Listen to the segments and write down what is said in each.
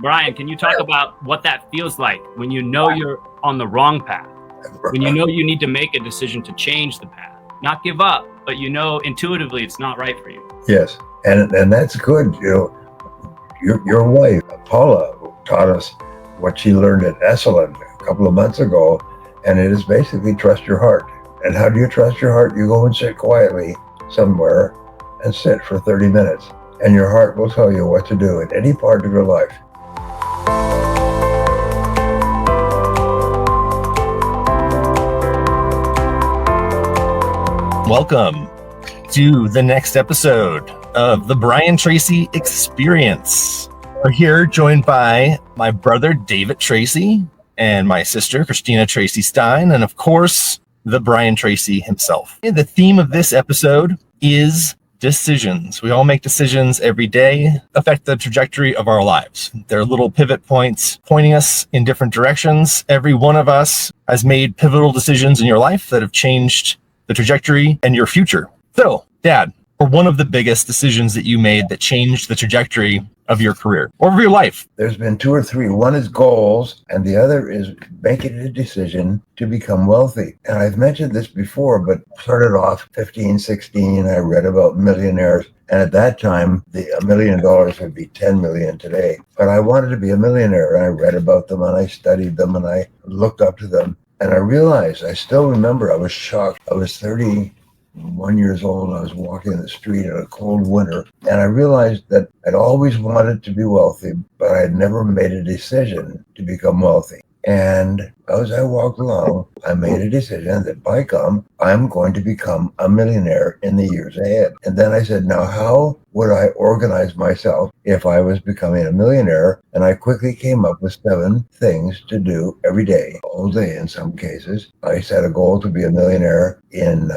Brian, can you talk about what that feels like when you know you're on the wrong path? When you know you need to make a decision to change the path, not give up, but you know intuitively it's not right for you. Yes, and that's good. Your wife, Paula, taught us what she learned at Esalen a couple of months ago, and it is basically trust your heart. And how do you trust your heart? You go and sit quietly somewhere and sit for 30 minutes, and your heart will tell you what to do in any part of your life. Welcome to the next episode of the Brian Tracy Experience. We're here joined by my brother, David Tracy, and my sister, Christina Tracy Stein, and of course, the Brian Tracy himself. The theme of this episode is decisions. We all make decisions every day, affect the trajectory of our lives. They're little pivot points pointing us in different directions. Every one of us has made pivotal decisions in your life that have changed the trajectory and your future. So, Dad, for one of the biggest decisions that you made that changed the trajectory of your career or of your life? There's been two or three. One is goals, and the other is making a decision to become wealthy. And I've mentioned this before, but started off 15, 16, I read about millionaires. And at that time, $1 million would be 10 million today. But I wanted to be a millionaire, and I read about them, and I studied them, and I looked up to them. And I realized, I still remember, I was shocked. I was 31 years old. I was walking in the street in a cold winter. And I realized that I'd always wanted to be wealthy, but I had never made a decision to become wealthy. And as I walked along, I made a decision that by gum, I'm going to become a millionaire in the years ahead. And then I said, now how would I organize myself if I was becoming a millionaire? And I quickly came up with 7 things to do every day, all day in some cases. I set a goal to be a millionaire in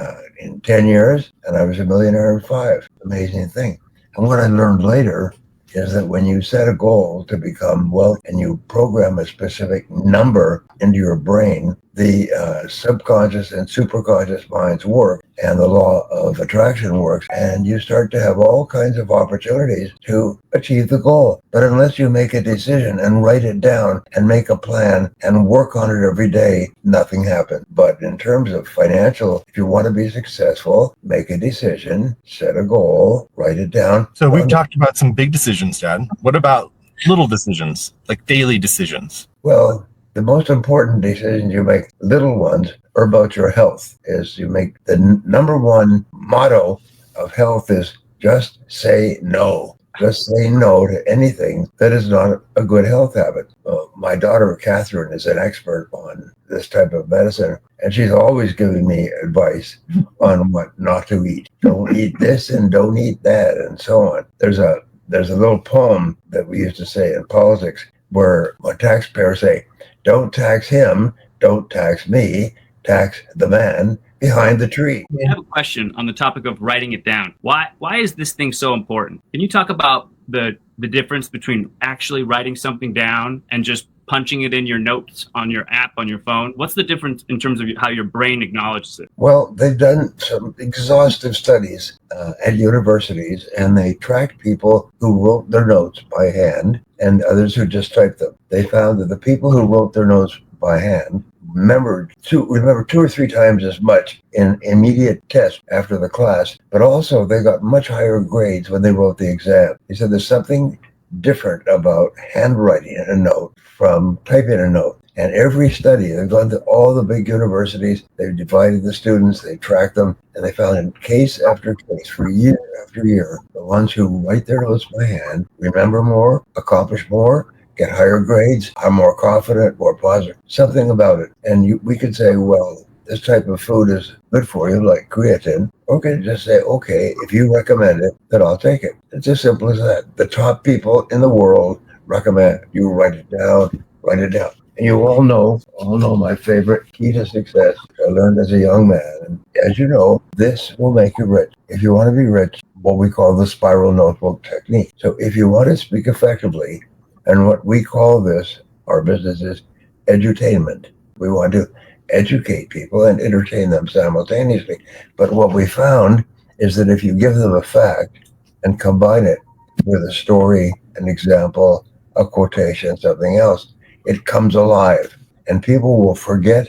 10 years, and I was a millionaire in 5. Amazing thing. And what I learned later is that when you set a goal to become wealthy and you program a specific number into your brain, the subconscious and superconscious minds work, and the law of attraction works, and you start to have all kinds of opportunities to achieve the goal. But unless you make a decision and write it down and make a plan and work on it every day, nothing happens. But in terms of financial, if you want to be successful, make a decision, set a goal, write it down. So we've talked about some big decisions, Dad. What about little decisions, like daily decisions? Well, the most important decisions you make, little ones, are about your health. Is you make the number one motto of health is just say no. Just say no to anything that is not a good health habit. My daughter, Catherine, is an expert on this type of medicine, and she's always giving me advice on what not to eat. Don't eat this and don't eat that, and so on. There's a little poem that we used to say in politics where taxpayers say, don't tax him, don't tax me, tax the man behind the tree. I have a question on the topic of writing it down. Why is this thing so important? Can you talk about the difference between actually writing something down and just punching it in your notes on your app on your phone? What's the difference in terms of how your brain acknowledges it? Well, they've done some exhaustive studies at universities, and they tracked people who wrote their notes by hand and others who just typed them. They found that the people who wrote their notes by hand remember 2 or 3 times as much in immediate tests after the class, but also they got much higher grades when they wrote the exam. He said there's something different about handwriting a note from typing a note. And every study, they've gone to all the big universities, they've divided the students, they tracked them, and they found in case after case, for year after year, the ones who write their notes by hand remember more, accomplish more, get higher grades, are more confident, more positive, something about it. And we could say, well, this type of food is good for you, like creatine. Okay, just say, okay, if you recommend it, then I'll take it. It's as simple as that. The top people in the world recommend you write it down, write it down. And you all know my favorite key to success I learned as a young man. And as you know, this will make you rich. If you want to be rich, what we call the spiral notebook technique. So if you want to speak effectively, and what we call this, our business is edutainment. We want to educate people and entertain them simultaneously. But what we found is that if you give them a fact and combine it with a story, an example, a quotation, something else, it comes alive. And people will forget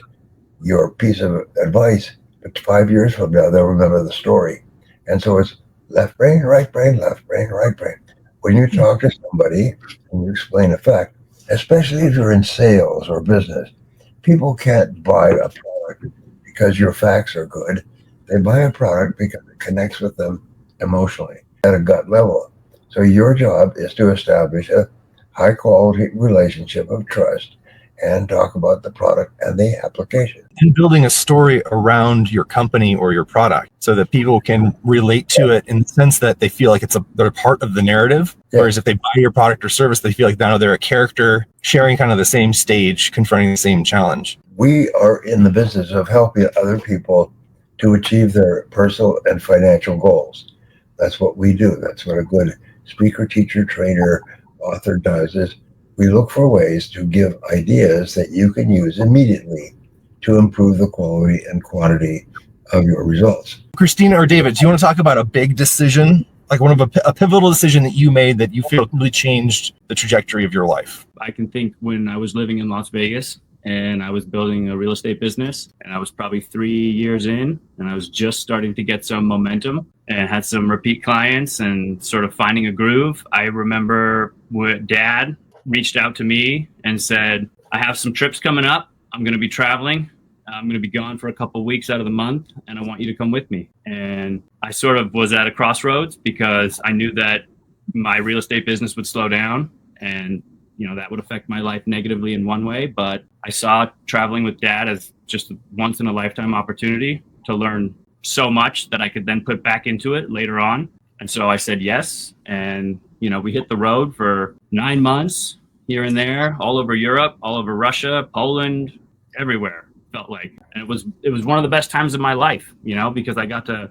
your piece of advice, but 5 years from now, they'll remember the story. And so it's left brain, right brain, left brain, right brain. When you talk to somebody and you explain a fact, especially if you're in sales or business, people can't buy a product because your facts are good. They buy a product because it connects with them emotionally at a gut level. So your job is to establish a high quality relationship of trust and talk about the product and the application. And building a story around your company or your product so that people can relate to it in the sense that they feel like they're part of the narrative. Yeah. Whereas if they buy your product or service, they feel like now they're a character sharing kind of the same stage, confronting the same challenge. We are in the business of helping other people to achieve their personal and financial goals. That's what we do. That's what a good speaker, teacher, trainer, author does, is we look for ways to give ideas that you can use immediately to improve the quality and quantity of your results. Christina or David, do you want to talk about a big decision, like one of a pivotal decision that you made that you feel really changed the trajectory of your life? I can think when I was living in Las Vegas and I was building a real estate business, and I was probably 3 years in, and I was just starting to get some momentum and had some repeat clients and sort of finding a groove. I remember when Dad reached out to me and said, I have some trips coming up. I'm going to be traveling. I'm going to be gone for a couple of weeks out of the month, and I want you to come with me. And I sort of was at a crossroads because I knew that my real estate business would slow down, and that would affect my life negatively in one way. But I saw traveling with Dad as just a once in a lifetime opportunity to learn so much that I could then put back into it later on. And so I said yes. And, we hit the road for 9 months here and there, all over Europe, all over Russia, Poland, everywhere, felt like. And it was one of the best times of my life, because I got to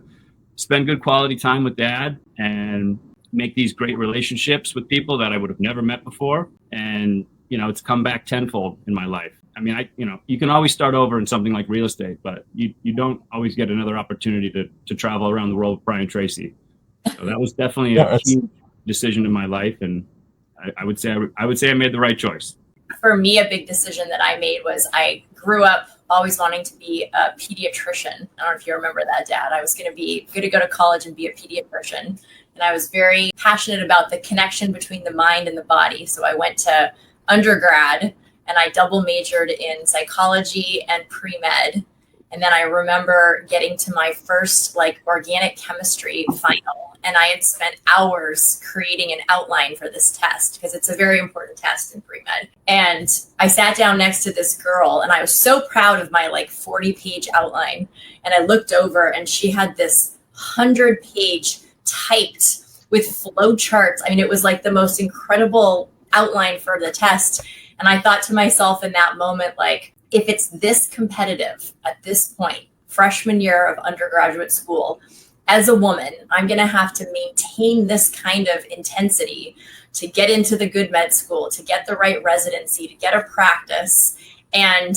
spend good quality time with Dad and make these great relationships with people that I would have never met before. And, it's come back tenfold in my life. I mean, you can always start over in something like real estate, but you don't always get another opportunity to travel around the world with Brian Tracy. So that was definitely a huge decision in my life. And I would say I made the right choice. For me, a big decision that I made was I grew up always wanting to be a pediatrician. I don't know if you remember that, Dad. I was going to go to college and be a pediatrician. And I was very passionate about the connection between the mind and the body. So I went to undergrad and I double majored in psychology and pre-med. And then I remember getting to my first organic chemistry final. And I had spent hours creating an outline for this test because it's a very important test in pre-med. And I sat down next to this girl and I was so proud of my 40-page outline. And I looked over and she had this 100-page typed with flow charts. I mean, it was the most incredible outline for the test. And I thought to myself in that moment, if it's this competitive at this point, freshman year of undergraduate school, as a woman, I'm going to have to maintain this kind of intensity to get into the good med school, to get the right residency, to get a practice. And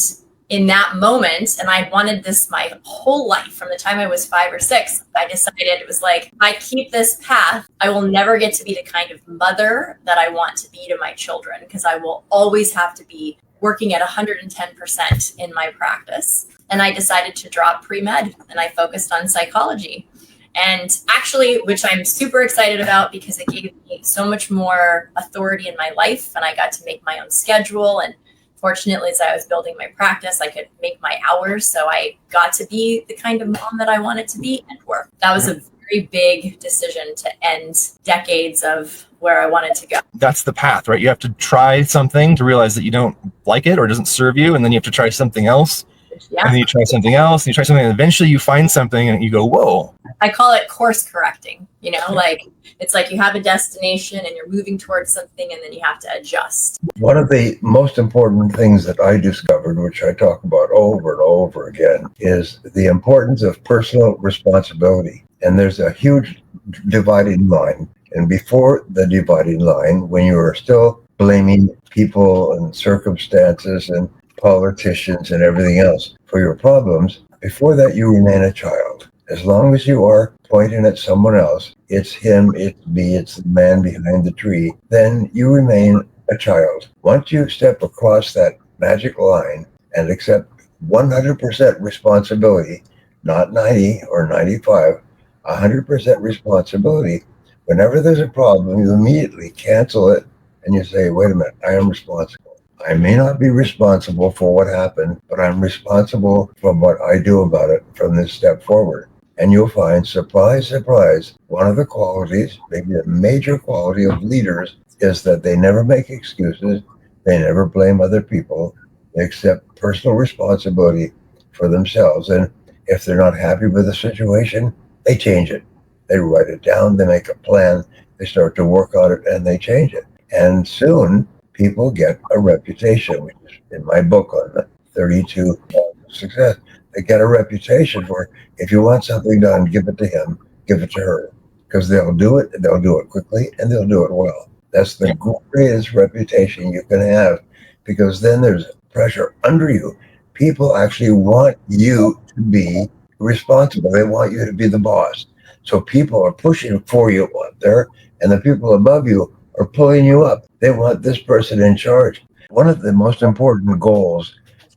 in that moment, and I wanted this my whole life from the time I was 5 or 6, I decided it was if I keep this path, I will never get to be the kind of mother that I want to be to my children, because I will always have to be working at 110% in my practice. And I decided to drop pre-med and I focused on psychology. And actually, which I'm super excited about because it gave me so much more authority in my life and I got to make my own schedule. And fortunately, as I was building my practice, I could make my hours. So I got to be the kind of mom that I wanted to be and work. That was a very big decision to end decades of where I wanted to go. That's the path, right? You have to try something to realize that you don't like it or it doesn't serve you. And then you have to try something else. Yeah. And then you try something else, and you try something, and eventually you find something and you go, whoa. I call it course correcting, it's you have a destination and you're moving towards something and then you have to adjust. One of the most important things that I discovered, which I talk about over and over again, is the importance of personal responsibility. And there's a huge dividing line. And before the dividing line, when you are still blaming people and circumstances and politicians and everything else for your problems, before that you remain a child. As long as you are pointing at someone else, it's him, it's me, it's the man behind the tree, then you remain a child. Once you step across that magic line and accept 100% responsibility, not 90 or 95, 100% responsibility, whenever there's a problem, you immediately cancel it and you say, wait a minute, I am responsible. I may not be responsible for what happened, but I'm responsible for what I do about it from this step forward. And you'll find, surprise, surprise, one of the qualities, maybe the major quality of leaders, is that they never make excuses. They never blame other people. They accept personal responsibility for themselves. And if they're not happy with the situation, they change it. They write it down, they make a plan, they start to work on it, and they change it. And soon, people get a reputation, which is in my book on the 32 success. They get a reputation for, if you want something done, give it to him, give it to her. Because they'll do it quickly, and they'll do it well. That's the greatest reputation you can have, because then there's pressure under you. People actually want you to be responsible. They want you to be the boss. So people are pushing for you up there, and the people above you are pulling you up. They want this person in charge. One of the most important goals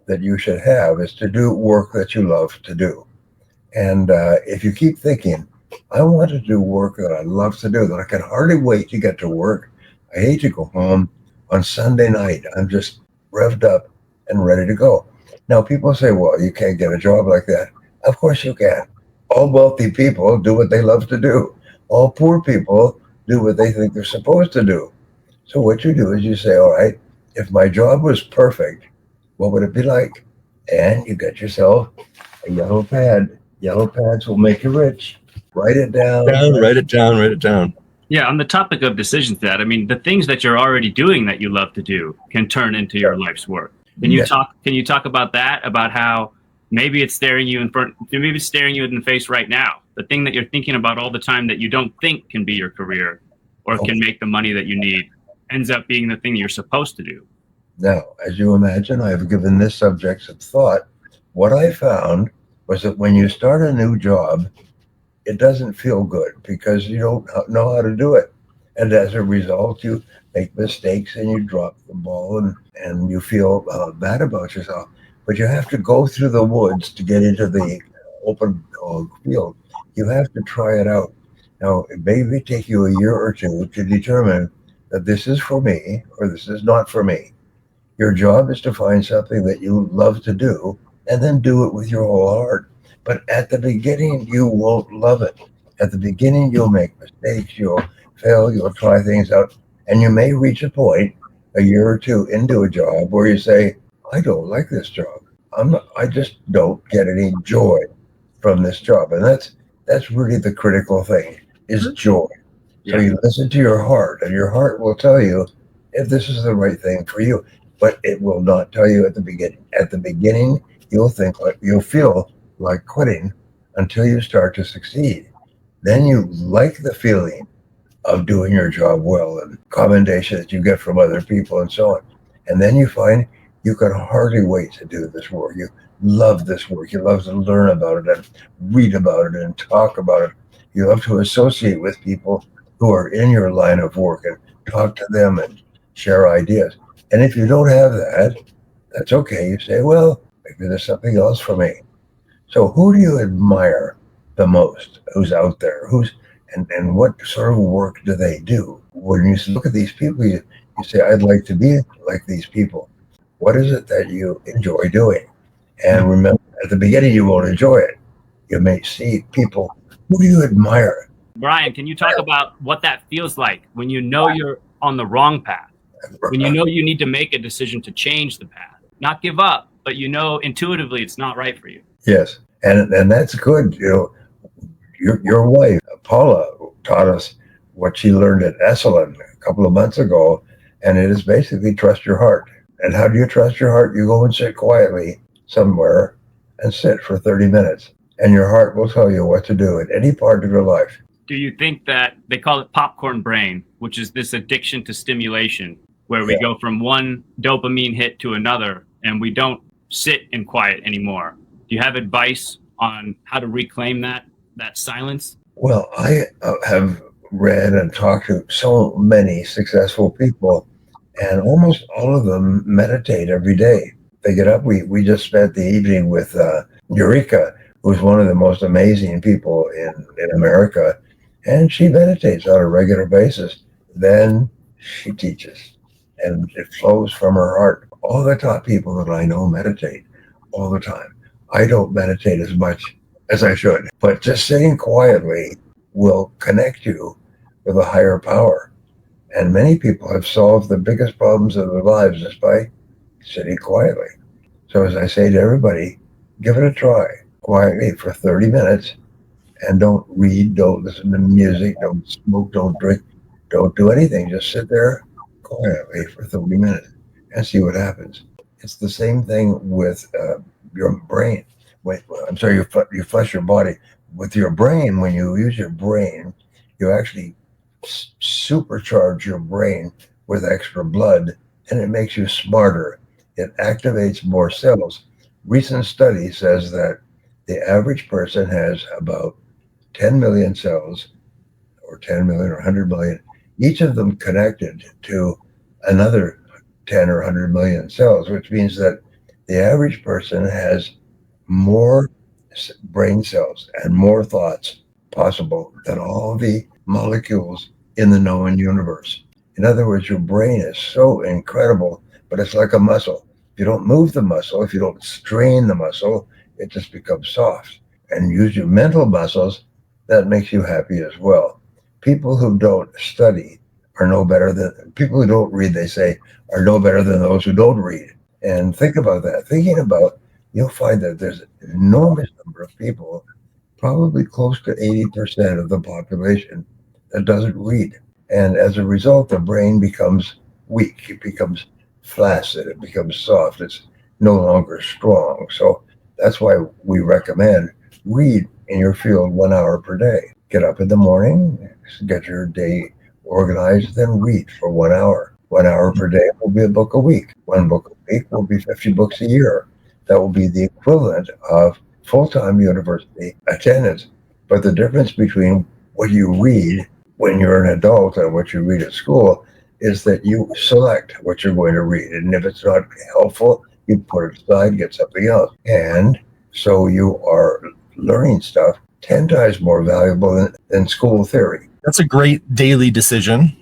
that you should have is to do work that you love to do. And if you keep thinking, I want to do work that I love to do, that I can hardly wait to get to work. I hate to go home on Sunday night. I'm just revved up and ready to go. Now, people say, well, you can't get a job like that. Of course you can. All wealthy people do what they love to do. All poor people do what they think they're supposed to do. So what you do is you say, all right, if my job was perfect, what would it be like? And you get yourself a yellow pad. Yellow pads will make you rich. Write it down. Write it down. Yeah, on the topic of decisions, Dad, I mean, the things that you're already doing that you love to do can turn into your life's work. Can you talk about that? About how maybe it's staring you in front, maybe it's staring you in the face right now. The thing that you're thinking about all the time that you don't think can be your career or can make the money that you need ends up being the thing you're supposed to do. Now, as you imagine, I've given this subject some thought. What I found was that when you start a new job, it doesn't feel good because you don't know how to do it. And as a result, you make mistakes and you drop the ball and you feel bad about yourself. But you have to go through the woods to get into the open field. You have to try it out. Now, it may take you a year or two to determine that this is for me or this is not for me. Your job is to find something that you love to do and then do it with your whole heart. But at the beginning, you won't love it. At the beginning, you'll make mistakes, you'll fail, you'll try things out, and you may reach a point a year or two into a job where you say, I don't like this job. I just don't get any joy from this job. And that's really the critical thing, is joy. So you listen to your heart, and your heart will tell you if this is the right thing for you, but it will not tell you at the beginning. At the beginning, you'll feel like quitting until you start to succeed. Then you like the feeling of doing your job well and commendation that you get from other people and so on. And then you find you can hardly wait to do this work. You love this work. You love to learn about it and read about it and talk about it. You love to associate with people who are in your line of work and talk to them and share ideas. And if you don't have that, that's okay. You say, well, maybe there's something else for me. So who do you admire the most? Who's out there? And what sort of work do they do? When you look at these people, you say, I'd like to be like these people. What is it that you enjoy doing? And remember, at the beginning, you won't enjoy it. You may see people. Who do you admire? Brian, can you talk about what that feels like when you know you're on the wrong path? When you know you need to make a decision to change the path, not give up, but you know intuitively it's not right for you. Yes, and that's good. You know, your wife Paula taught us what she learned at Esalen a couple of months ago, and it is basically trust your heart. And how do you trust your heart? You go and sit quietly somewhere and sit for 30 minutes, and your heart will tell you what to do in any part of your life. Do you think that they call it popcorn brain, which is this addiction to stimulation, where we go from one dopamine hit to another, and we don't sit in quiet anymore? Do you have advice on how to reclaim that silence? Well, I have read and talked to so many successful people, And almost all of them meditate every day. They get up. We just spent the evening with Eureka, who's one of the most amazing people in America, and she meditates on a regular basis. Then she teaches, and it flows from her heart. All the top people that I know meditate all the time. I don't meditate as much as I should, but just sitting quietly will connect you with a higher power. And many people have solved the biggest problems of their lives just by sitting quietly. So as I say to everybody, give it a try quietly for 30 minutes and don't read, don't listen to music, don't smoke, don't drink, don't do anything. Just sit there quietly for 30 minutes and see what happens. It's the same thing with your brain. I'm sorry, you flush your body. With your brain, when you use your brain, you actually supercharge your brain with extra blood, and it makes you smarter. It activates more cells. Recent study says that the average person has about 10 million cells, or 10 million or 100 million, each of them connected to another 10 or 100 million cells, which means that the average person has more brain cells and more thoughts possible than all the molecules in the known universe. In other words, your brain is so incredible, but it's like a muscle. If you don't move the muscle, if you don't strain the muscle, it just becomes soft. And use your mental muscles, that makes you happy as well. People who don't study are no better than, people who don't read, they say, are no better than those who don't read. And think about that. Thinking about, you'll find that there's an enormous number of people, probably close to 80% of the population, that doesn't read. And as a result, the brain becomes weak. It becomes flaccid. It becomes soft. It's no longer strong. So that's why we recommend read in your field 1 hour per day. Get up in the morning, get your day organized, then read for 1 hour. 1 hour per day will be a book a week. One book a week will be 50 books a year. That will be the equivalent of full-time university attendance. But the difference between what you read when you're an adult and what you read at school is that you select what you're going to read. And if it's not helpful, you put it aside, get something else. And so you are learning stuff 10 times more valuable than school theory. That's a great daily decision.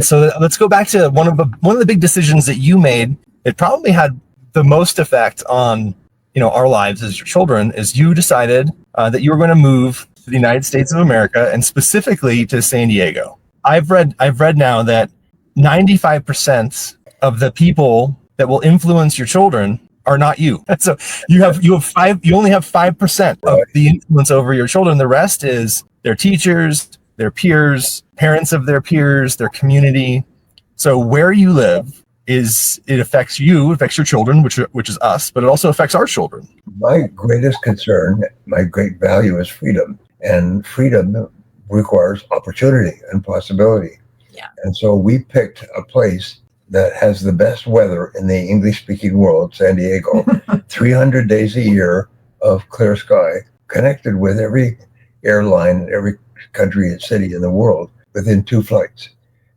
So let's go back to one of the big decisions that you made. It probably had the most effect on our lives as your children. Is you decided that you were going to move to the United States of America and specifically to San Diego. I've read now that 95% of the people that will influence your children are not you. So you only have 5% of the influence over your children. The rest is their teachers, their peers, parents of their peers, their community. So where you live it affects you, it affects your children, which is us, but it also affects our children. My greatest concern, my great value is freedom. And freedom requires opportunity and possibility. Yeah. And so we picked a place that has the best weather in the English-speaking world, San Diego, 300 days a year of clear sky, connected with every airline, every country and city in the world within 2 flights.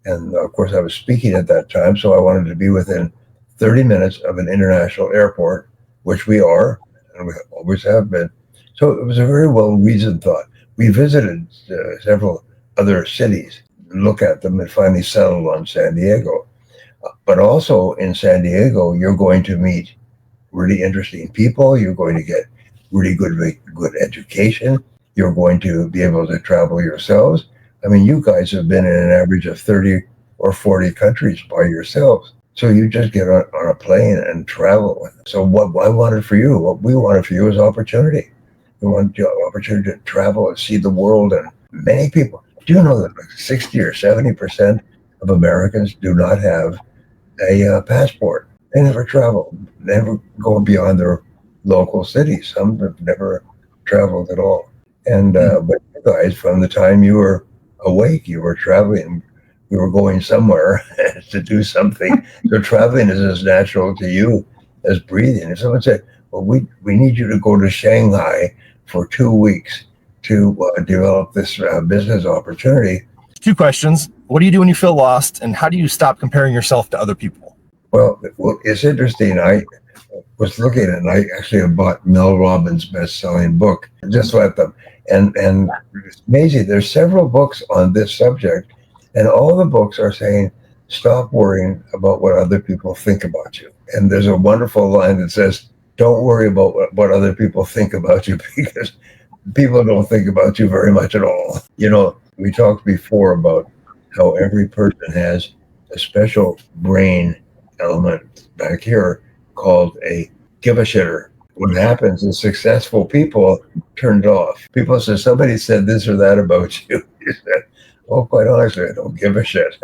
And of course, I was speaking at that time, so I wanted to be within 30 minutes of an international airport, which we are, and we always have been. So it was a very well-reasoned thought. We visited several other cities, look at them, and finally settled on San Diego. But also in San Diego, you're going to meet really interesting people. You're going to get really good education. You're going to be able to travel yourselves. I mean, you guys have been in an average of 30 or 40 countries by yourselves. So you just get on a plane and travel. So what I wanted for you, what we wanted for you is opportunity. We want the opportunity to travel and see the world. And many people, do you know that like 60 or 70% of Americans do not have a passport? They never travel, never go beyond their local cities. Some have never traveled at all. And but you guys, from the time you were awake, you were traveling. We were going somewhere to do something. So traveling is as natural to you as breathing. If someone said, well, we need you to go to Shanghai for 2 weeks to develop this business opportunity. 2 questions. What do you do when you feel lost? And how do you stop comparing yourself to other people? Well, it's interesting. I was looking and I actually have bought Mel Robbins' best-selling book. Just let them. And it's amazing. There's several books on this subject, and all the books are saying, stop worrying about what other people think about you. And there's a wonderful line that says, don't worry about what other people think about you, because people don't think about you very much at all. You know, we talked before about how every person has a special brain element back here called a give a shitter. What happens is successful people turn it off. People say, somebody said this or that about you. You said, oh, quite honestly, I don't give a shit.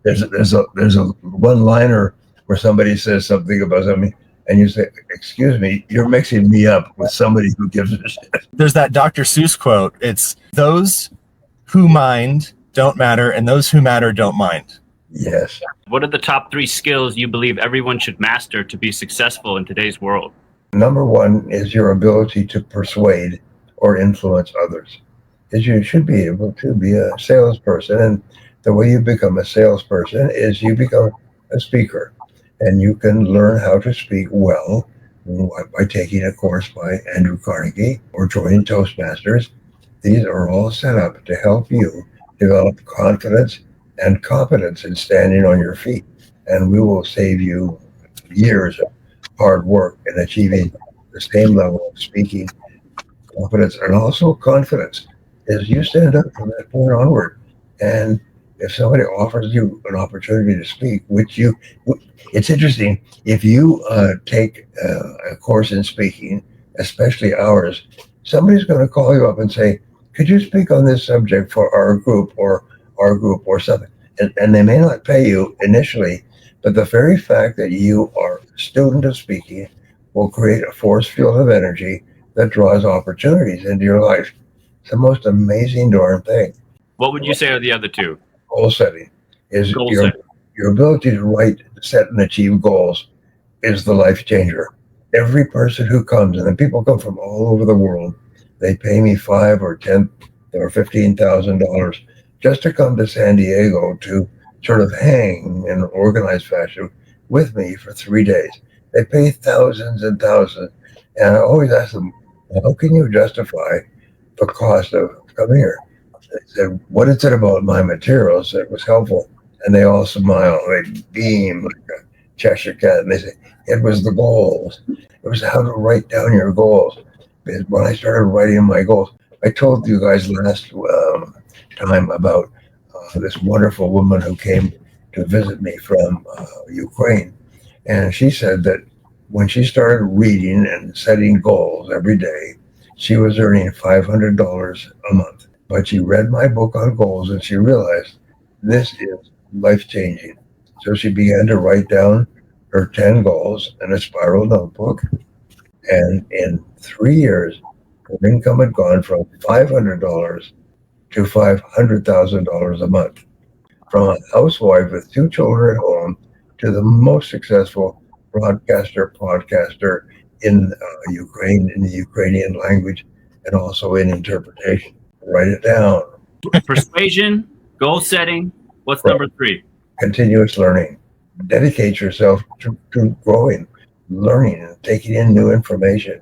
There's a one-liner where somebody says something about something, and you say, excuse me, you're mixing me up with somebody who gives a shit. There's that Dr. Seuss quote. It's those who mind don't matter, and those who matter don't mind. Yes. What are the top 3 skills you believe everyone should master to be successful in today's world? Number one is your ability to persuade or influence others. Is you should be able to be a salesperson, and the way you become a salesperson is you become a speaker, and you can learn how to speak well by taking a course by Andrew Carnegie or joining Toastmasters. These are all set up to help you develop confidence and competence in standing on your feet, and we will save you years of hard work in achieving the same level of speaking competence and also confidence as you stand up from that point onward. And if somebody offers you an opportunity to speak, it's interesting, if you take a course in speaking, especially ours, somebody's going to call you up and say, could you speak on this subject for our group or something? And they may not pay you initially, but the very fact that you are a student of speaking will create a force field of energy that draws opportunities into your life. It's the most amazing darn thing. What would you say are the other 2? Goal setting is Goal your setting. your ability to write, set, and achieve goals is the life changer. Every person who comes, and the people come from all over the world, they pay me $5,000 or $10,000 or $15,000 just to come to San Diego to sort of hang in an organized fashion with me for 3 days. They pay thousands and thousands, and I always ask them, how can you justify the cost of coming here? They said, what is it about my materials that was helpful? And they all smile, they beam like a Cheshire cat, and they say, it was the goals. It was how to write down your goals. Because when I started writing my goals, I told you guys last time about this wonderful woman who came to visit me from Ukraine. And she said that when she started reading and setting goals every day, she was earning $500 a month. But she read my book on goals and she realized this is life-changing. So she began to write down her 10 goals in a spiral notebook. And in 3 years, her income had gone from $500 to $500,000 a month. From a housewife with 2 children at home to the most successful podcaster in Ukraine, in the Ukrainian language, and also in interpretation. Write it down. Persuasion, goal setting. What's Right. number 3? Continuous learning. Dedicate yourself to growing, learning, and taking in new information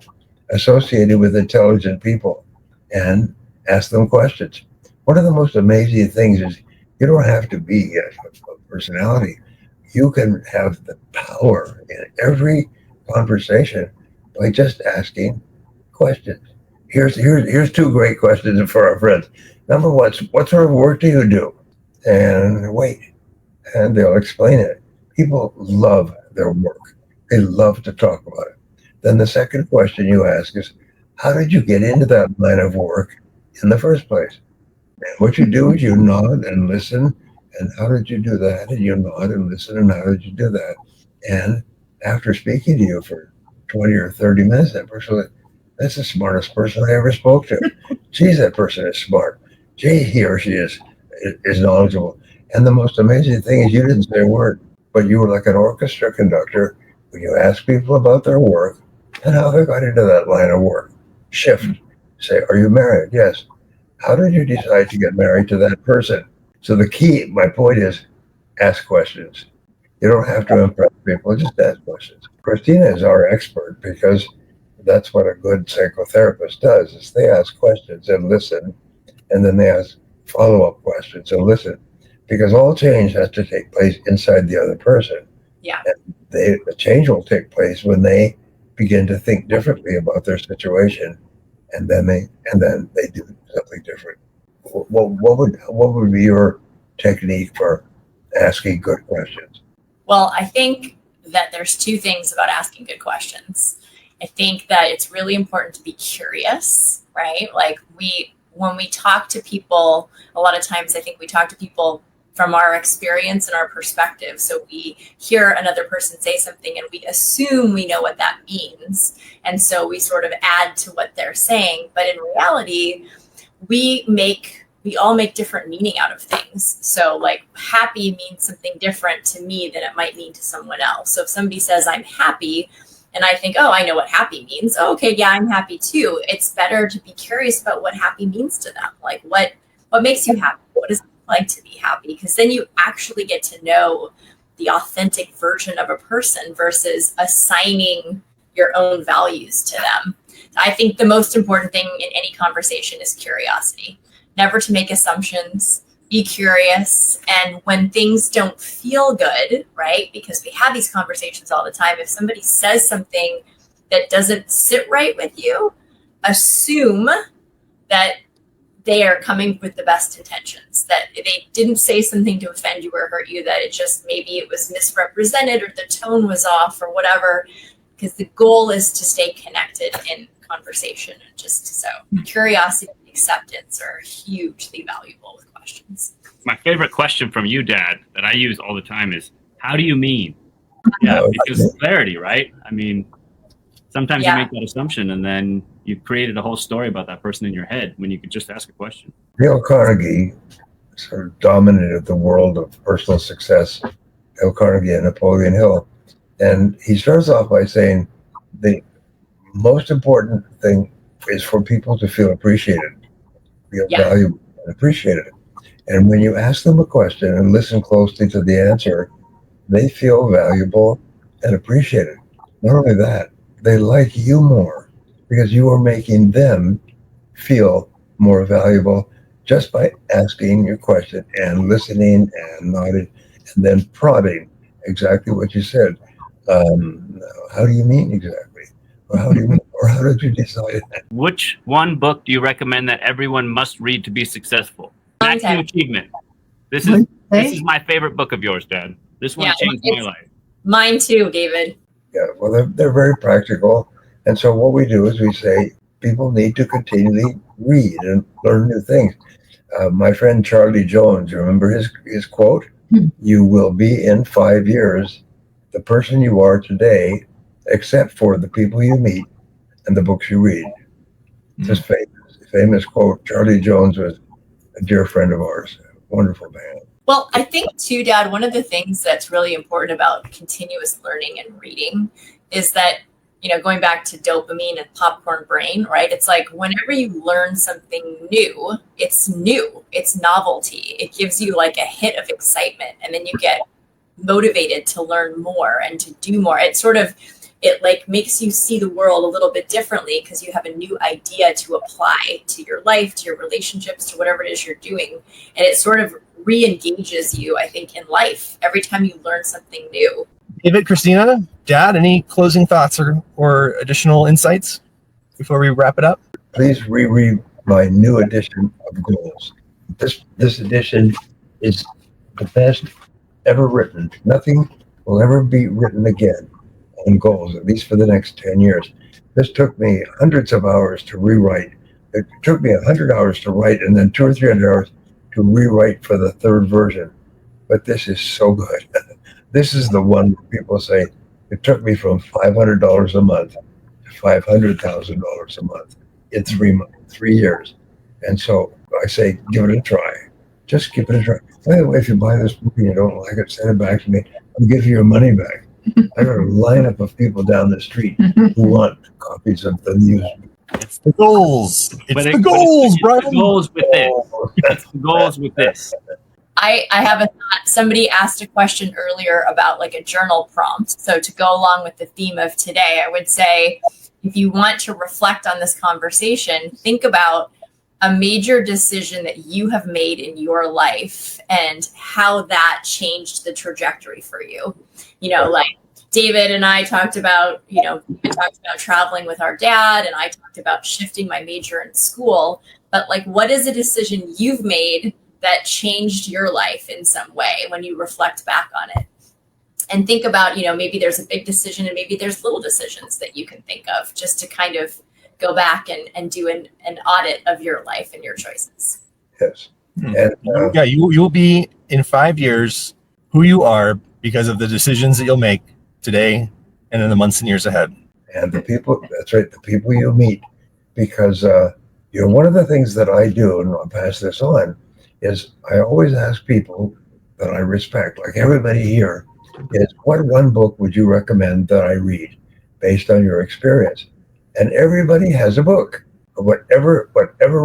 associated with intelligent people, and ask them questions. One of the most amazing things is you don't have to be a personality. You can have the power in every conversation by just asking questions. Here's 2 great questions for our friends. Number one, what sort of work do you do? And wait, and they'll explain it. People love their work. They love to talk about it. Then the second question you ask is, how did you get into that line of work in the first place? And what you do is you nod and listen. And how did you do that? And you nod and listen. And how did you do that? And after speaking to you for 20 or 30 minutes, that person was like, that's the smartest person I ever spoke to. Geez, that person is smart. Gee, he or she is knowledgeable. And the most amazing thing is you didn't say a word, but you were like an orchestra conductor when you ask people about their work and how they got into that line of work. Shift. Say, are you married? Yes. How did you decide to get married to that person? So the key, my point is, ask questions. You don't have to impress people, just ask questions. Christina is our expert because that's what a good psychotherapist does, is they ask questions and listen, and then they ask follow-up questions and listen, because all change has to take place inside the other person. Yeah. And the change will take place when they begin to think differently about their situation, and then they do something different. What would be your technique for asking good questions? Well, I think that there's two things about asking good questions. I think that it's really important to be curious, right? Like when we talk to people, a lot of times I think we talk to people from our experience and our perspective. So we hear another person say something and we assume we know what that means. And so we sort of add to what they're saying. But in reality, we all make different meaning out of things. So like happy means something different to me than it might mean to someone else. So if somebody says I'm happy and I think, oh, I know what happy means. Oh, okay, yeah, I'm happy too. It's better to be curious about what happy means to them. Like what makes you happy? What is it like to be happy? Because then you actually get to know the authentic version of a person versus assigning your own values to them. I think the most important thing in any conversation is curiosity. Never to make assumptions, be curious. And when things don't feel good, right? Because we have these conversations all the time. If somebody says something that doesn't sit right with you, assume that they are coming with the best intentions, that they didn't say something to offend you or hurt you, that it just maybe it was misrepresented or the tone was off or whatever, because the goal is to stay connected in conversation. And just so curiosity and acceptance are hugely valuable with questions. My favorite question from you, Dad, that I use all the time is, how do you mean? Yeah, because clarity, right? I mean, sometimes you make that assumption and then you've created a whole story about that person in your head when you could just ask a question. Dale Carnegie sort of dominated the world of personal success, Dale Carnegie and Napoleon Hill. And he starts off by saying the most important thing is for people to feel appreciated, feel valuable and appreciated. And when you ask them a question and listen closely to the answer, they feel valuable and appreciated. Not only that, they like you more because you are making them feel more valuable just by asking your question and listening and nodding and then prodding exactly what you said. How do you mean exactly? Or how do you mean? Or how did you decide that? Which one book do you recommend that everyone must read to be successful? Maximum Achievement. This is my favorite book of yours, Dad. This one changed my life. Mine too, David. Yeah, well, they're very practical. And so what we do is we say people need to continually read and learn new things. My friend Charlie Jones, remember his quote? You will be in 5 years the person you are today, except for the people you meet and the books you read. This famous quote. Charlie Jones was a dear friend of ours. Wonderful man. Well, I think too, Dad, one of the things that's really important about continuous learning and reading is that, going back to dopamine and popcorn brain, right? It's like whenever you learn something new, it's novelty. It gives you like a hit of excitement, and then you get motivated to learn more and to do more. It like makes you see the world a little bit differently because you have a new idea to apply to your life, to your relationships, to whatever it is you're doing. And it sort of re-engages you, I think, in life every time you learn something new. David, Christina, Dad, any closing thoughts or additional insights before we wrap it up? Please reread my new edition of Goals. This edition is the best ever written. Nothing will ever be written again on goals, at least for the next 10 years. This took me hundreds of hours to rewrite. It took me 100 hours to write and then 200 or 300 hours to rewrite for the third version. But this is so good. This is the one where people say, it took me from $500 a month to $500,000 a month in 3 years. And so I say, give it a try. Just give it a try. By the way, if you buy this book and you don't like it, send it back to me. I'll give you your money back. I got a lineup of people down the street who want copies of the news. It's the goals. It's the goals, Brian. It's the goals with this. It's the goals with this. I have a thought. Somebody asked a question earlier about like a journal prompt. So to go along with the theme of today, I would say if you want to reflect on this conversation, think about a major decision that you have made in your life and how that changed the trajectory for you. You know, like David and I talked about, we talked about traveling with our dad, and I talked about shifting my major in school. But like, what is a decision you've made that changed your life in some way when you reflect back on it? And think about, maybe there's a big decision and maybe there's little decisions that you can think of just to kind of go back and do an audit of your life and your choices. Yes. And, you will be in 5 years who you are because of the decisions that you'll make today and in the months and years ahead. And the people, that's right, the people you meet, because, one of the things that I do, and I'll pass this on, is I always ask people that I respect, like everybody here, is what one book would you recommend that I read based on your experience? And everybody has a book. Whatever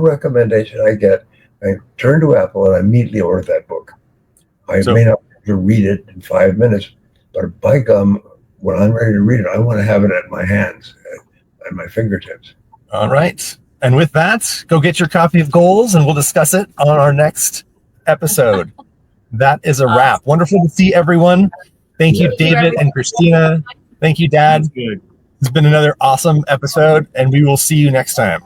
recommendation I get, I turn to Apple and I immediately order that book. I may not be able to read it in 5 minutes, but by gum, when I'm ready to read it, I want to have it at my hands, at my fingertips. All right. And with that, go get your copy of Goals and we'll discuss it on our next episode. That is a wrap. Wonderful to see everyone. Thank you, David and Christina. Thank you, Dad. Good. It's been another awesome episode, and we will see you next time.